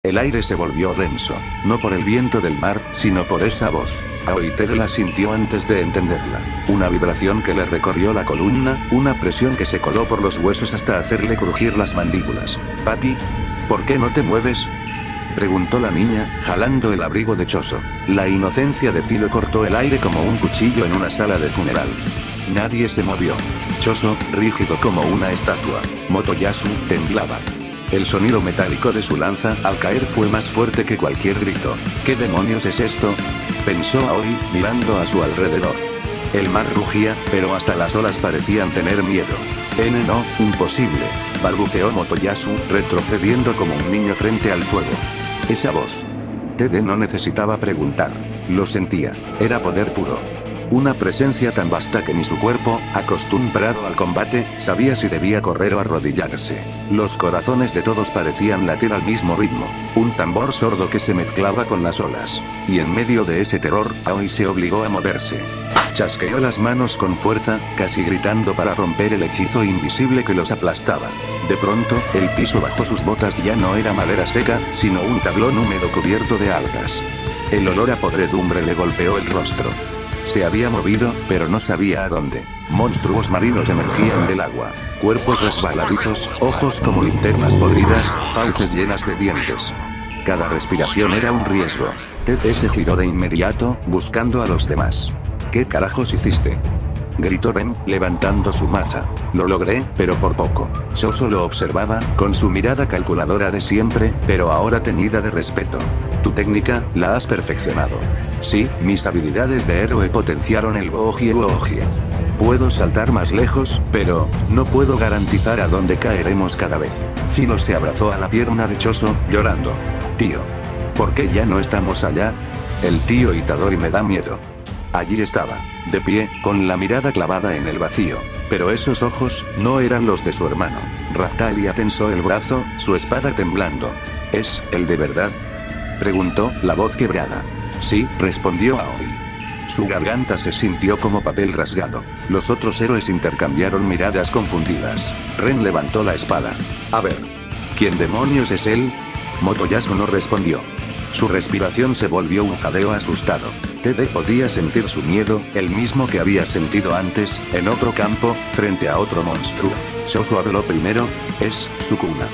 El aire se volvió denso, no por el viento del mar, sino por esa voz. Aoi Ted la sintió antes de entenderla. Una vibración que le recorrió la columna, una presión que se coló por los huesos hasta hacerle crujir las mandíbulas. «Papi, ¿por qué no te mueves?», preguntó la niña, jalando el abrigo de Choso. La inocencia de Filo cortó el aire como un cuchillo en una sala de funeral. Nadie se movió. Choso, rígido como una estatua. Motoyasu, temblaba. El sonido metálico de su lanza al caer fue más fuerte que cualquier grito. ¿Qué demonios es esto?, pensó Aoi, mirando a su alrededor. El mar rugía, pero hasta las olas parecían tener miedo. No, imposible, balbuceó Motoyasu, retrocediendo como un niño frente al fuego. Esa voz. Ted no necesitaba preguntar. Lo sentía. Era poder puro. Una presencia tan vasta que ni su cuerpo, acostumbrado al combate, sabía si debía correr o arrodillarse. Los corazones de todos parecían latir al mismo ritmo. Un tambor sordo que se mezclaba con las olas. Y en medio de ese terror, Aoi se obligó a moverse. Chasqueó las manos con fuerza, casi gritando para romper el hechizo invisible que los aplastaba. De pronto, el piso bajo sus botas ya no era madera seca, sino un tablón húmedo cubierto de algas. El olor a podredumbre le golpeó el rostro. Se había movido, pero no sabía a dónde. Monstruos marinos emergían del agua. Cuerpos resbaladizos, ojos como linternas podridas, fauces llenas de dientes. Cada respiración era un riesgo. Ted se giró de inmediato, buscando a los demás. ¿Qué carajos hiciste?, gritó Ren, levantando su maza. Lo logré, pero por poco. Choso lo observaba, con su mirada calculadora de siempre, pero ahora teñida de respeto. Tu técnica, la has perfeccionado. Sí, mis habilidades de héroe potenciaron el Boogie Boogie. Puedo saltar más lejos, pero no puedo garantizar a dónde caeremos cada vez. Filo se abrazó a la pierna de Choso, llorando. Tío, ¿por qué ya no estamos allá? El tío Itadori me da miedo. Allí estaba, de pie, con la mirada clavada en el vacío. Pero esos ojos, no eran los de su hermano. Raptalia tensó el brazo, su espada temblando. ¿Es el de verdad?, preguntó, la voz quebrada. Sí, respondió Aoi. Su garganta se sintió como papel rasgado. Los otros héroes intercambiaron miradas confundidas. Ren levantó la espada. A ver. ¿Quién demonios es él? Motoyasu no respondió. Su respiración se volvió un jadeo asustado. Ted podía sentir su miedo, el mismo que había sentido antes, en otro campo, frente a otro monstruo. Choso habló primero. Es Sukuna.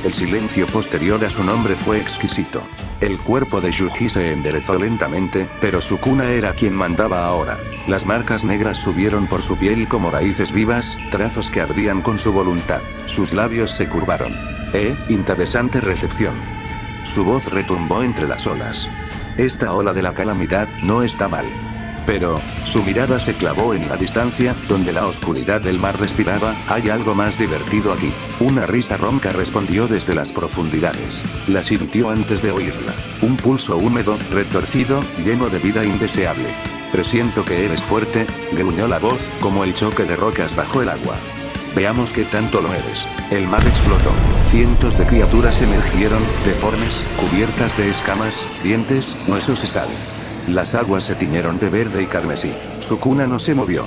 El silencio posterior a su nombre fue exquisito. El cuerpo de Yuji se enderezó lentamente, pero Sukuna era quien mandaba ahora. Las marcas negras subieron por su piel como raíces vivas, trazos que ardían con su voluntad. Sus labios se curvaron. Interesante recepción. Su voz retumbó entre las olas. Esta ola de la calamidad no está mal. Pero, su mirada se clavó en la distancia, donde la oscuridad del mar respiraba. Hay algo más divertido aquí. Una risa ronca respondió desde las profundidades. La sintió antes de oírla. Un pulso húmedo, retorcido, lleno de vida indeseable. Presiento que eres fuerte, gruñó la voz, como el choque de rocas bajo el agua. Veamos qué tanto lo eres. El mar explotó. Cientos de criaturas emergieron, deformes, cubiertas de escamas, dientes, huesos y sal. Las aguas se tiñeron de verde y carmesí. Sukuna no se movió.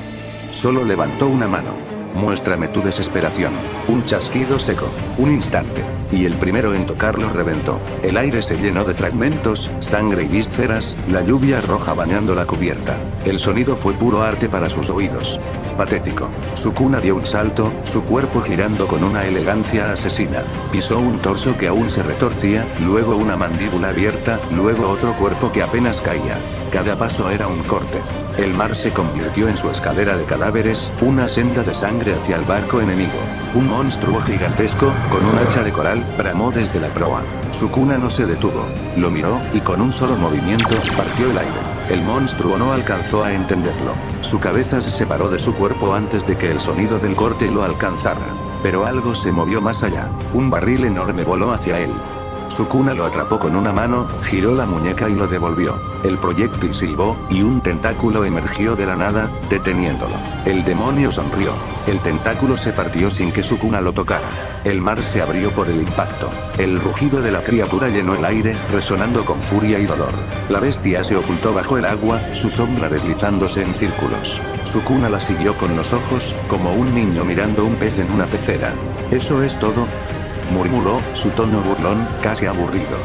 Solo levantó una mano. Muéstrame tu desesperación. Un chasquido seco. Un instante. Y el primero en tocarlo reventó. El aire se llenó de fragmentos, sangre y vísceras, la lluvia roja bañando la cubierta. El sonido fue puro arte para sus oídos. Patético. Sukuna dio un salto, su cuerpo girando con una elegancia asesina. Pisó un torso que aún se retorcía, luego una mandíbula abierta, luego otro cuerpo que apenas caía. Cada paso era un corte. El mar se convirtió en su escalera de cadáveres, una senda de sangre hacia el barco enemigo. Un monstruo gigantesco, con un hacha de coral, bramó desde la proa. Sukuna no se detuvo. Lo miró, y con un solo movimiento, partió el aire. El monstruo no alcanzó a entenderlo. Su cabeza se separó de su cuerpo antes de que el sonido del corte lo alcanzara. Pero algo se movió más allá. Un barril enorme voló hacia él. Sukuna lo atrapó con una mano, giró la muñeca y lo devolvió. El proyectil silbó, y un tentáculo emergió de la nada, deteniéndolo. El demonio sonrió. El tentáculo se partió sin que Sukuna lo tocara. El mar se abrió por el impacto. El rugido de la criatura llenó el aire, resonando con furia y dolor. La bestia se ocultó bajo el agua, su sombra deslizándose en círculos. Sukuna la siguió con los ojos, como un niño mirando un pez en una pecera. ¿Eso es todo?, murmuró, su tono burlón, casi aburrido.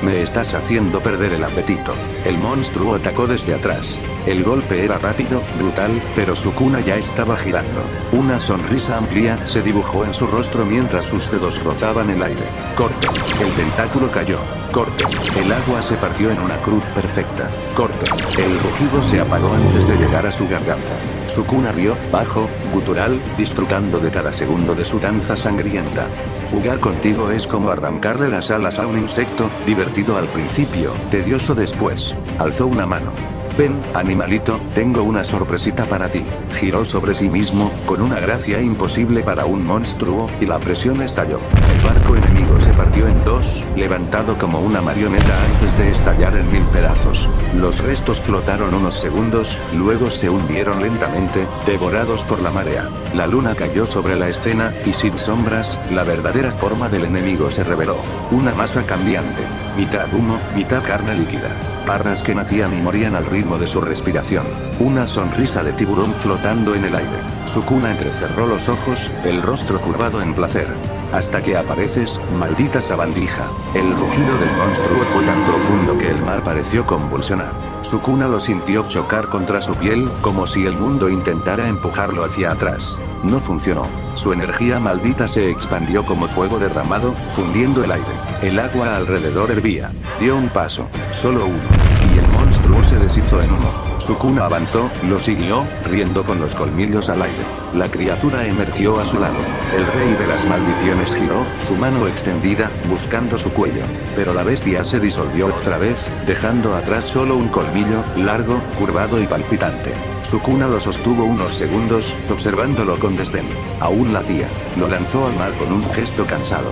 Me estás haciendo perder el apetito. El monstruo atacó desde atrás. El golpe era rápido, brutal, pero Sukuna ya estaba girando. Una sonrisa amplia se dibujó en su rostro mientras sus dedos rozaban el aire. Corte. El tentáculo cayó. Corte. El agua se partió en una cruz perfecta. Corte. El rugido se apagó antes de llegar a su garganta. Sukuna rió, bajo, gutural, disfrutando de cada segundo de su danza sangrienta. Jugar contigo es como arrancarle las alas a un insecto, divertido al principio, tedioso después. Alzó una mano. Ven, animalito, tengo una sorpresita para ti. Giró sobre sí mismo, con una gracia imposible para un monstruo, y la presión estalló. El barco enemigo se partió en dos, levantado como una marioneta antes de estallar en 1000 pedazos. Los restos flotaron unos segundos, luego se hundieron lentamente, devorados por la marea. La luna cayó sobre la escena, y sin sombras, la verdadera forma del enemigo se reveló. Una masa cambiante. Mitad humo, mitad carne líquida. Barras que nacían y morían al ritmo de su respiración. Una sonrisa de tiburón flotando en el aire. Sukuna entrecerró los ojos, el rostro curvado en placer. Hasta que apareces, maldita sabandija. El rugido del monstruo fue tan profundo que el mar pareció convulsionar. Sukuna lo sintió chocar contra su piel, como si el mundo intentara empujarlo hacia atrás. No funcionó. Su energía maldita se expandió como fuego derramado, fundiendo el aire. El agua alrededor hervía. Dio un paso, solo uno, y el monstruo se deshizo en humo. Sukuna avanzó, lo siguió, riendo con los colmillos al aire. La criatura emergió a su lado. El rey de las maldiciones giró, su mano extendida, buscando su cuello. Pero la bestia se disolvió otra vez, dejando atrás solo un colmillo, largo, curvado y palpitante. Sukuna lo sostuvo unos segundos, observándolo con desdén. Aún latía. Lo lanzó al mar con un gesto cansado.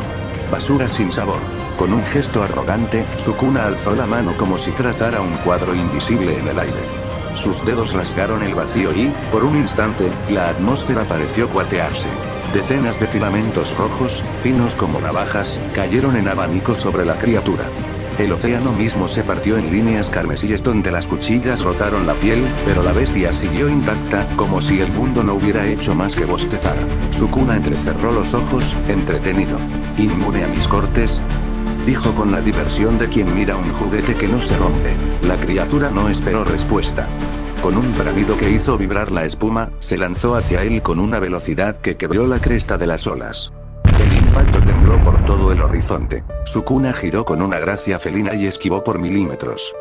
Basura sin sabor. Con un gesto arrogante, Sukuna alzó la mano como si trazara un cuadro invisible en el aire. Sus dedos rasgaron el vacío y, por un instante, la atmósfera pareció cuartearse. Decenas de filamentos rojos, finos como navajas, cayeron en abanico sobre la criatura. El océano mismo se partió en líneas carmesíes donde las cuchillas rozaron la piel, pero la bestia siguió intacta, como si el mundo no hubiera hecho más que bostezar. Sukuna entrecerró los ojos, entretenido. ¿Inmune a mis cortes?, dijo con la diversión de quien mira un juguete que no se rompe. La criatura no esperó respuesta. Con un bramido que hizo vibrar la espuma, se lanzó hacia él con una velocidad que quebró la cresta de las olas. El impacto tembló por todo el horizonte. Sukuna giró con una gracia felina y esquivó por milímetros.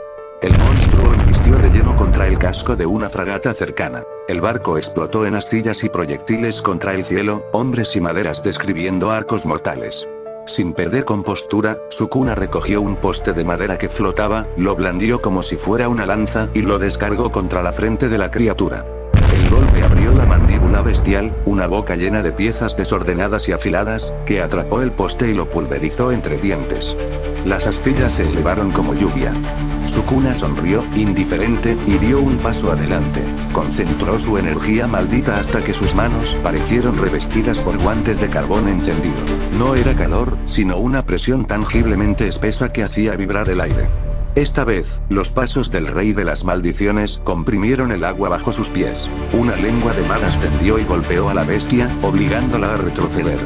El monstruo embistió de lleno contra el casco de una fragata cercana. El barco explotó en astillas y proyectiles contra el cielo, hombres y maderas describiendo arcos mortales. Sin perder compostura, Sukuna recogió un poste de madera que flotaba, lo blandió como si fuera una lanza y lo descargó contra la frente de la criatura. El golpe abrió la mandíbula bestial, una boca llena de piezas desordenadas y afiladas, que atrapó el poste y lo pulverizó entre dientes. Las astillas se elevaron como lluvia. Sukuna sonrió, indiferente, y dio un paso adelante. Concentró su energía maldita hasta que sus manos parecieron revestidas por guantes de carbón encendido. No era calor, sino una presión tangiblemente espesa que hacía vibrar el aire. Esta vez, los pasos del rey de las maldiciones comprimieron el agua bajo sus pies. Una lengua de mar ascendió y golpeó a la bestia, obligándola a retroceder.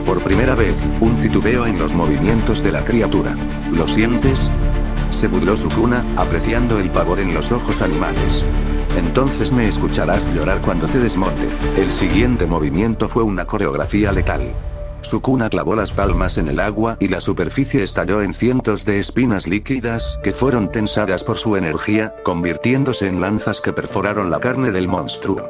Por primera vez, un titubeo en los movimientos de la criatura. ¿Lo sientes?, se burló Sukuna, apreciando el pavor en los ojos animales. Entonces me escucharás llorar cuando te desmonte. El siguiente movimiento fue una coreografía letal. Sukuna clavó las palmas en el agua y la superficie estalló en cientos de espinas líquidas que fueron tensadas por su energía, convirtiéndose en lanzas que perforaron la carne del monstruo.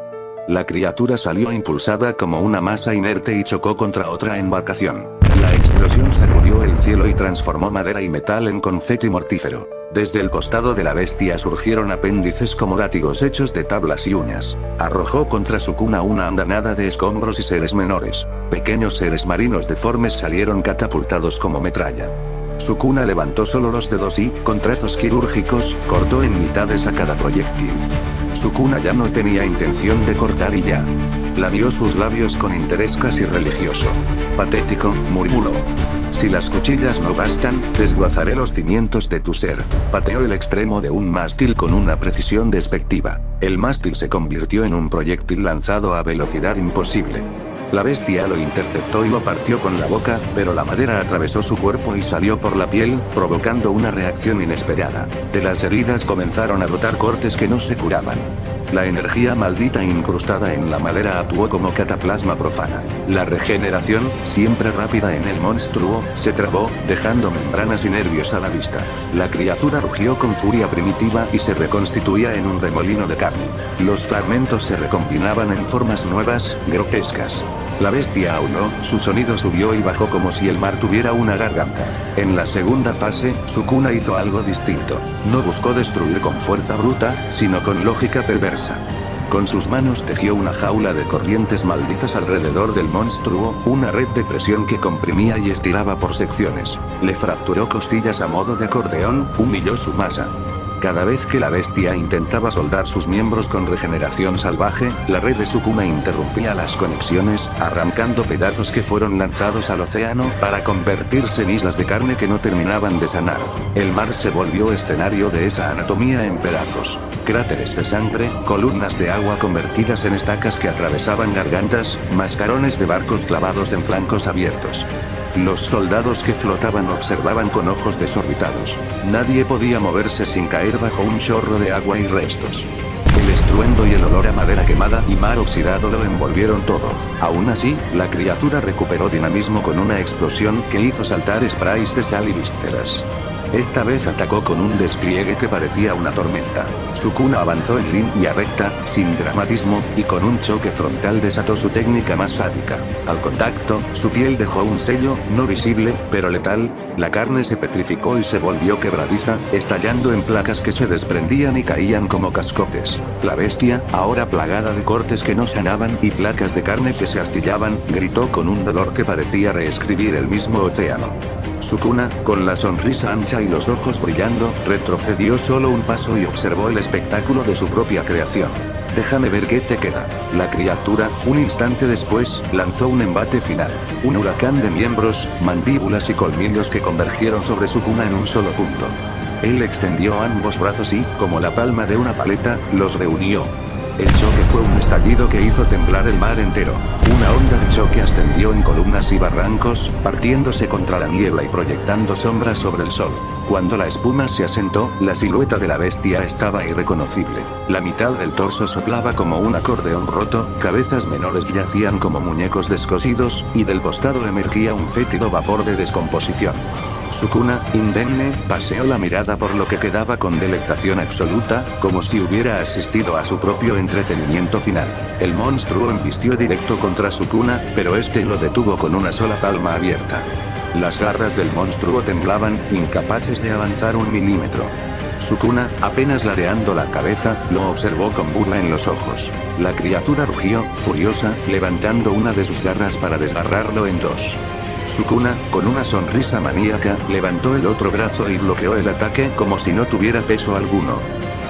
La criatura salió impulsada como una masa inerte y chocó contra otra embarcación. La explosión sacudió el cielo y transformó madera y metal en confeti mortífero. Desde el costado de la bestia surgieron apéndices como látigos hechos de tablas y uñas. Arrojó contra Sukuna una andanada de escombros y seres menores. Pequeños seres marinos deformes salieron catapultados como metralla. Sukuna levantó solo los dedos y, con trazos quirúrgicos, cortó en mitades a cada proyectil. Sukuna ya no tenía intención de cortar y ya. Lamió sus labios con interés casi religioso. Patético, murmuró. Si las cuchillas no bastan, desguazaré los cimientos de tu ser. Pateó el extremo de un mástil con una precisión despectiva. El mástil se convirtió en un proyectil lanzado a velocidad imposible. La bestia lo interceptó y lo partió con la boca, pero la madera atravesó su cuerpo y salió por la piel, provocando una reacción inesperada. De las heridas comenzaron a brotar cortes que no se curaban. La energía maldita incrustada en la madera actuó como cataplasma profana. La regeneración, siempre rápida en el monstruo, se trabó, dejando membranas y nervios a la vista. La criatura rugió con furia primitiva y se reconstituía en un remolino de carne. Los fragmentos se recombinaban en formas nuevas, grotescas. La bestia auló, su sonido subió y bajó como si el mar tuviera una garganta. En la segunda fase, Sukuna hizo algo distinto. No buscó destruir con fuerza bruta, sino con lógica perversa. Con sus manos tejió una jaula de corrientes malditas alrededor del monstruo, una red de presión que comprimía y estiraba por secciones. Le fracturó costillas a modo de acordeón, humilló su masa. Cada vez que la bestia intentaba soldar sus miembros con regeneración salvaje, la red de Sukuna interrumpía las conexiones, arrancando pedazos que fueron lanzados al océano para convertirse en islas de carne que no terminaban de sanar. El mar se volvió escenario de esa anatomía en pedazos. Cráteres de sangre, columnas de agua convertidas en estacas que atravesaban gargantas, mascarones de barcos clavados en flancos abiertos. Los soldados que flotaban observaban con ojos desorbitados. Nadie podía moverse sin caer bajo un chorro de agua y restos. El estruendo y el olor a madera quemada y mar oxidado lo envolvieron todo. Aún así, la criatura recuperó dinamismo con una explosión que hizo saltar sprays de sal y vísceras. Esta vez atacó con un despliegue que parecía una tormenta. Sukuna avanzó en línea recta, sin dramatismo, y con un choque frontal desató su técnica más sádica. Al contacto, su piel dejó un sello, no visible, pero letal. La carne se petrificó y se volvió quebradiza, estallando en placas que se desprendían y caían como cascotes. La bestia, ahora plagada de cortes que no sanaban y placas de carne que se astillaban, gritó con un dolor que parecía reescribir el mismo océano. Sukuna, con la sonrisa ancha y los ojos brillando, retrocedió solo un paso y observó el espectáculo de su propia creación. Déjame ver qué te queda. La criatura, un instante después, lanzó un embate final. Un huracán de miembros, mandíbulas y colmillos que convergieron sobre Sukuna en un solo punto. Él extendió ambos brazos y, como la palma de una paleta, los reunió. El choque fue un estallido que hizo temblar el mar entero. Una onda de choque ascendió en columnas y barrancos, partiéndose contra la niebla y proyectando sombras sobre el sol. Cuando la espuma se asentó, la silueta de la bestia estaba irreconocible. La mitad del torso soplaba como un acordeón roto, cabezas menores yacían como muñecos descosidos, y del costado emergía un fétido vapor de descomposición. Sukuna, indemne, paseó la mirada por lo que quedaba con delectación absoluta, como si hubiera asistido a su propio entretenimiento final. El monstruo embistió directo contra Sukuna, pero este lo detuvo con una sola palma abierta. Las garras del monstruo temblaban, incapaces de avanzar un milímetro. Sukuna, apenas ladeando la cabeza, lo observó con burla en los ojos. La criatura rugió, furiosa, levantando una de sus garras para desgarrarlo en dos. Sukuna, con una sonrisa maníaca, levantó el otro brazo y bloqueó el ataque como si no tuviera peso alguno.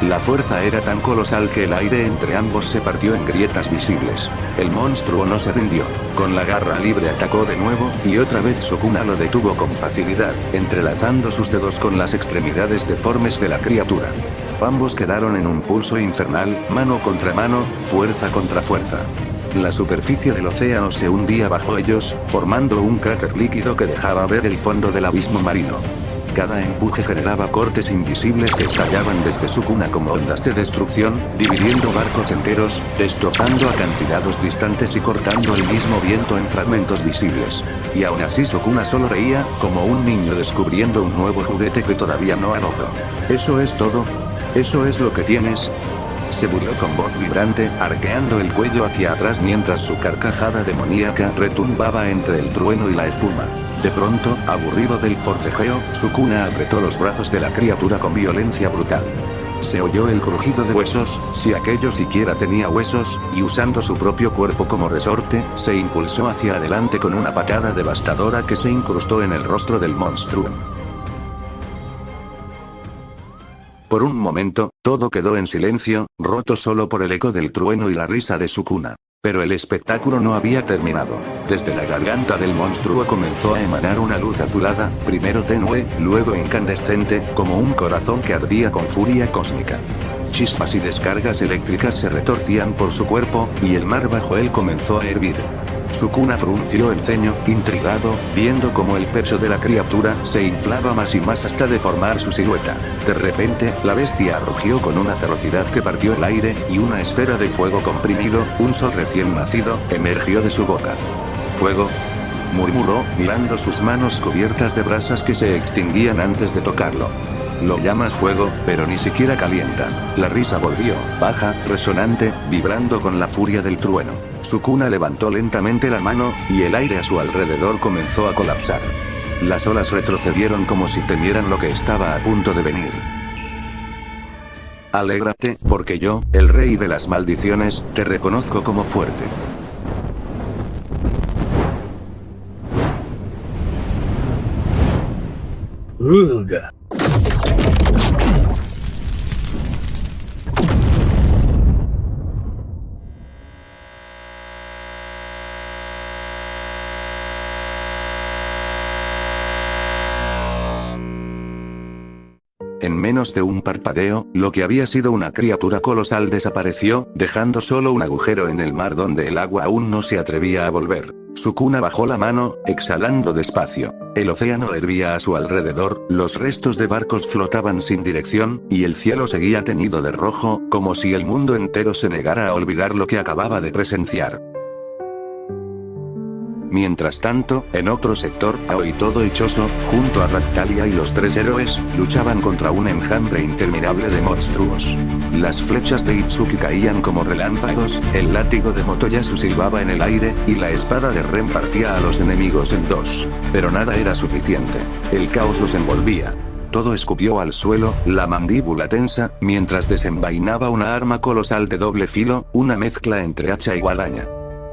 La fuerza era tan colosal que el aire entre ambos se partió en grietas visibles. El monstruo no se rindió. Con la garra libre atacó de nuevo, y otra vez Sukuna lo detuvo con facilidad, entrelazando sus dedos con las extremidades deformes de la criatura. Ambos quedaron en un pulso infernal, mano contra mano, fuerza contra fuerza. La superficie del océano se hundía bajo ellos, formando un cráter líquido que dejaba ver el fondo del abismo marino. Cada empuje generaba cortes invisibles que estallaban desde Sukuna como ondas de destrucción, dividiendo barcos enteros, destrozando acantilados distantes y cortando el mismo viento en fragmentos visibles. Y aún así Sukuna solo reía, como un niño descubriendo un nuevo juguete que todavía no ha roto. ¿Eso es todo? ¿Eso es lo que tienes? Se burló con voz vibrante, arqueando el cuello hacia atrás mientras su carcajada demoníaca retumbaba entre el trueno y la espuma. De pronto, aburrido del forcejeo, Sukuna apretó los brazos de la criatura con violencia brutal. Se oyó el crujido de huesos, si aquello siquiera tenía huesos, y usando su propio cuerpo como resorte, se impulsó hacia adelante con una patada devastadora que se incrustó en el rostro del monstruo. Por un momento, todo quedó en silencio, roto solo por el eco del trueno y la risa de Sukuna. Pero el espectáculo no había terminado. Desde la garganta del monstruo comenzó a emanar una luz azulada, primero tenue, luego incandescente, como un corazón que ardía con furia cósmica. Chispas y descargas eléctricas se retorcían por su cuerpo, y el mar bajo él comenzó a hervir. Sukuna frunció el ceño, intrigado, viendo cómo el pecho de la criatura se inflaba más y más hasta deformar su silueta. De repente, la bestia rugió con una ferocidad que partió el aire, y una esfera de fuego comprimido, un sol recién nacido, emergió de su boca. «¿Fuego?», murmuró, mirando sus manos cubiertas de brasas que se extinguían antes de tocarlo. «Lo llamas fuego, pero ni siquiera calienta». La risa volvió, baja, resonante, vibrando con la furia del trueno. Sukuna levantó lentamente la mano, y el aire a su alrededor comenzó a colapsar. Las olas retrocedieron como si temieran lo que estaba a punto de venir. «Alégrate, porque yo, el rey de las maldiciones, te reconozco como fuerte». En menos de un parpadeo, lo que había sido una criatura colosal desapareció, dejando solo un agujero en el mar donde el agua aún no se atrevía a volver. Sukuna bajó la mano, exhalando despacio. El océano hervía a su alrededor, los restos de barcos flotaban sin dirección, y el cielo seguía teñido de rojo, como si el mundo entero se negara a olvidar lo que acababa de presenciar. Mientras tanto, en otro sector, Aoi todo hechoso, junto a Raktalia y los tres héroes, luchaban contra un enjambre interminable de monstruos. Las flechas de Itsuki caían como relámpagos, el látigo de Motoyasu silbaba en el aire, y la espada de Ren partía a los enemigos en dos. Pero nada era suficiente. El caos los envolvía. Todo escupió al suelo, la mandíbula tensa, mientras desenvainaba una arma colosal de doble filo, una mezcla entre hacha y guadaña.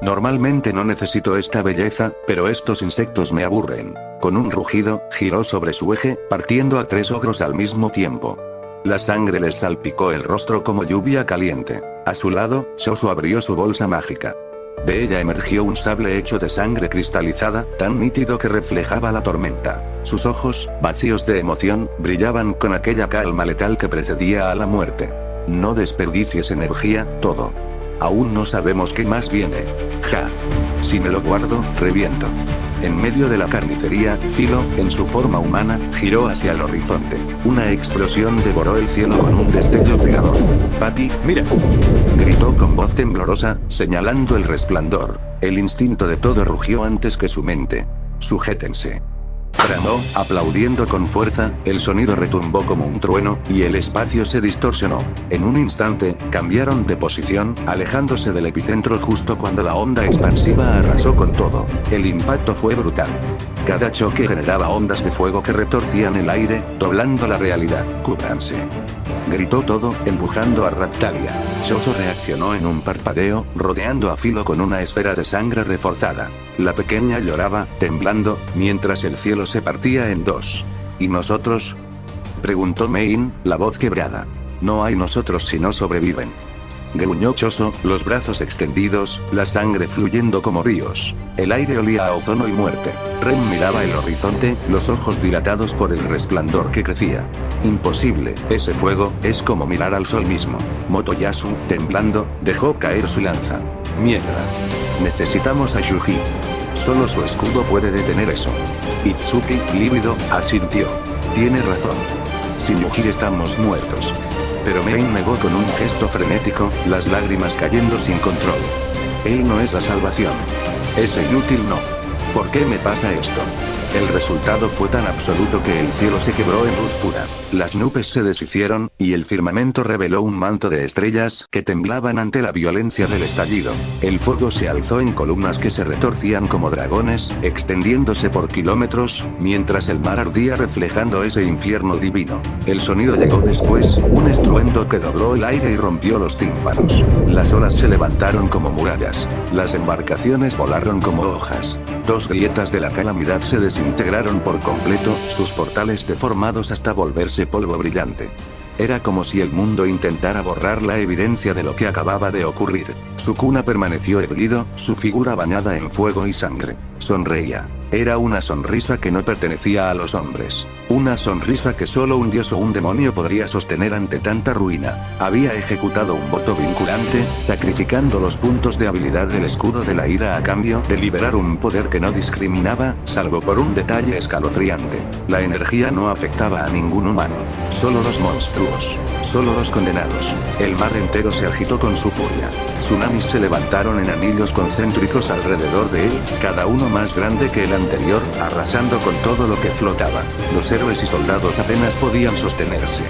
Normalmente no necesito esta belleza, pero estos insectos me aburren. Con un rugido, giró sobre su eje, partiendo a tres ogros al mismo tiempo. La sangre les salpicó el rostro como lluvia caliente. A su lado, Shoso abrió su bolsa mágica. De ella emergió un sable hecho de sangre cristalizada, tan nítido que reflejaba la tormenta. Sus ojos, vacíos de emoción, brillaban con aquella calma letal que precedía a la muerte. No desperdicies energía, todo. Aún no sabemos qué más viene. Ja. Si me lo guardo, reviento. En medio de la carnicería, Philo, en su forma humana, giró hacia el horizonte. Una explosión devoró el cielo con un destello cegador. «Papi, mira», gritó con voz temblorosa, señalando el resplandor. El instinto de todo rugió antes que su mente. «Sujétense». Bramó, aplaudiendo con fuerza, el sonido retumbó como un trueno, y el espacio se distorsionó. En un instante, cambiaron de posición, alejándose del epicentro justo cuando la onda expansiva arrasó con todo. El impacto fue brutal. Cada choque generaba ondas de fuego que retorcían el aire, doblando la realidad. «Cúbranse», gritó todo, empujando a Raktalia. Shoso reaccionó en un parpadeo, rodeando a Philo con una esfera de sangre reforzada. La pequeña lloraba, temblando, mientras el cielo se partía en dos. ¿Y nosotros?, preguntó Mein, la voz quebrada. «No hay nosotros si no sobreviven», gruñó Shoso, los brazos extendidos, la sangre fluyendo como ríos. El aire olía a ozono y muerte. Ren miraba el horizonte, los ojos dilatados por el resplandor que crecía. «Imposible, ese fuego, es como mirar al sol mismo». Motoyasu, temblando, dejó caer su lanza. «Mierda. Necesitamos a Yuji. Solo su escudo puede detener eso». Itsuki, lívido, asintió. «Tiene razón. Sin Yuji estamos muertos». Pero Mein negó con un gesto frenético, las lágrimas cayendo sin control. «Él no es la salvación. Ese inútil no. ¿Por qué me pasa esto?». El resultado fue tan absoluto que el cielo se quebró en luz pura. Las nubes se deshicieron, y el firmamento reveló un manto de estrellas que temblaban ante la violencia del estallido. El fuego se alzó en columnas que se retorcían como dragones, extendiéndose por kilómetros, mientras el mar ardía reflejando ese infierno divino. El sonido llegó después, un estruendo que dobló el aire y rompió los tímpanos. Las olas se levantaron como murallas. Las embarcaciones volaron como hojas. Dos grietas de la calamidad se desintegraron por completo, sus portales deformados hasta volverse polvo brillante. Era como si el mundo intentara borrar la evidencia de lo que acababa de ocurrir. Sukuna permaneció erguido, su figura bañada en fuego y sangre. Sonreía. Era una sonrisa que no pertenecía a los hombres. Una sonrisa que solo un dios o un demonio podría sostener ante tanta ruina. Había ejecutado un voto vinculante, sacrificando los puntos de habilidad del escudo de la ira a cambio de liberar un poder que no discriminaba, salvo por un detalle escalofriante. La energía no afectaba a ningún humano. Solo los monstruos. Solo los condenados. El mar entero se agitó con su furia. Tsunamis se levantaron en anillos concéntricos alrededor de él, cada uno más grande que el anterior, arrasando con todo lo que flotaba. Los héroes y soldados apenas podían sostenerse.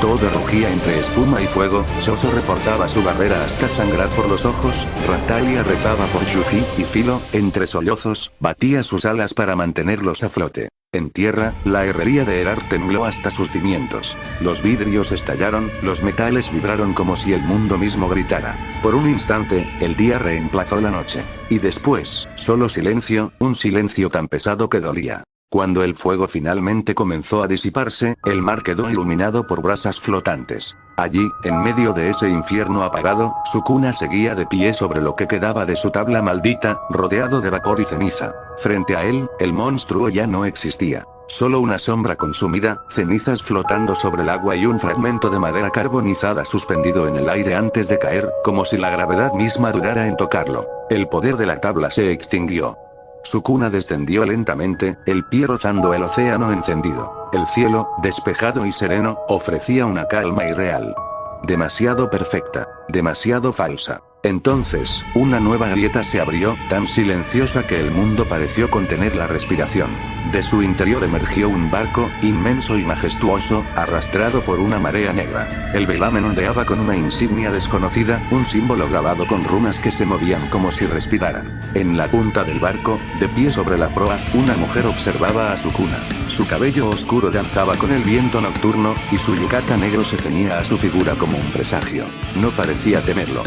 Todo rugía entre espuma y fuego. Soso reforzaba su barrera hasta sangrar por los ojos. Ratalia rezaba por Yuji, y Filo, entre sollozos, batía sus alas para mantenerlos a flote. En tierra, la herrería de Erar tembló hasta sus cimientos. Los vidrios estallaron, los metales vibraron como si el mundo mismo gritara. Por un instante, el día reemplazó la noche. Y después, solo silencio, un silencio tan pesado que dolía. Cuando el fuego finalmente comenzó a disiparse, el mar quedó iluminado por brasas flotantes. Allí, en medio de ese infierno apagado, Sukuna seguía de pie sobre lo que quedaba de su tabla maldita, rodeado de vapor y ceniza. Frente a él, el monstruo ya no existía. Solo una sombra consumida, cenizas flotando sobre el agua y un fragmento de madera carbonizada suspendido en el aire antes de caer, como si la gravedad misma dudara en tocarlo. El poder de la tabla se extinguió. Sukuna descendió lentamente, el pie rozando el océano encendido. El cielo, despejado y sereno, ofrecía una calma irreal. Demasiado perfecta, demasiado falsa. Entonces, una nueva grieta se abrió, tan silenciosa que el mundo pareció contener la respiración. De su interior emergió un barco, inmenso y majestuoso, arrastrado por una marea negra. El velamen ondeaba con una insignia desconocida, un símbolo grabado con runas que se movían como si respiraran. En la punta del barco, de pie sobre la proa, una mujer observaba a Sukuna. Su cabello oscuro danzaba con el viento nocturno, y su yukata negro se ceñía a su figura como un presagio. No parecía temerlo.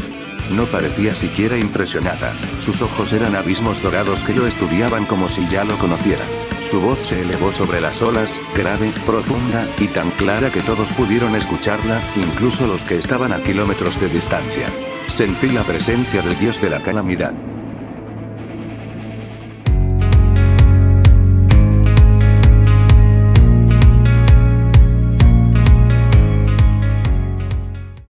No parecía siquiera impresionada. Sus ojos eran abismos dorados que lo estudiaban como si ya lo conocieran. Su voz se elevó sobre las olas, grave, profunda, y tan clara que todos pudieron escucharla, incluso los que estaban a kilómetros de distancia. Sentí la presencia del dios de la calamidad.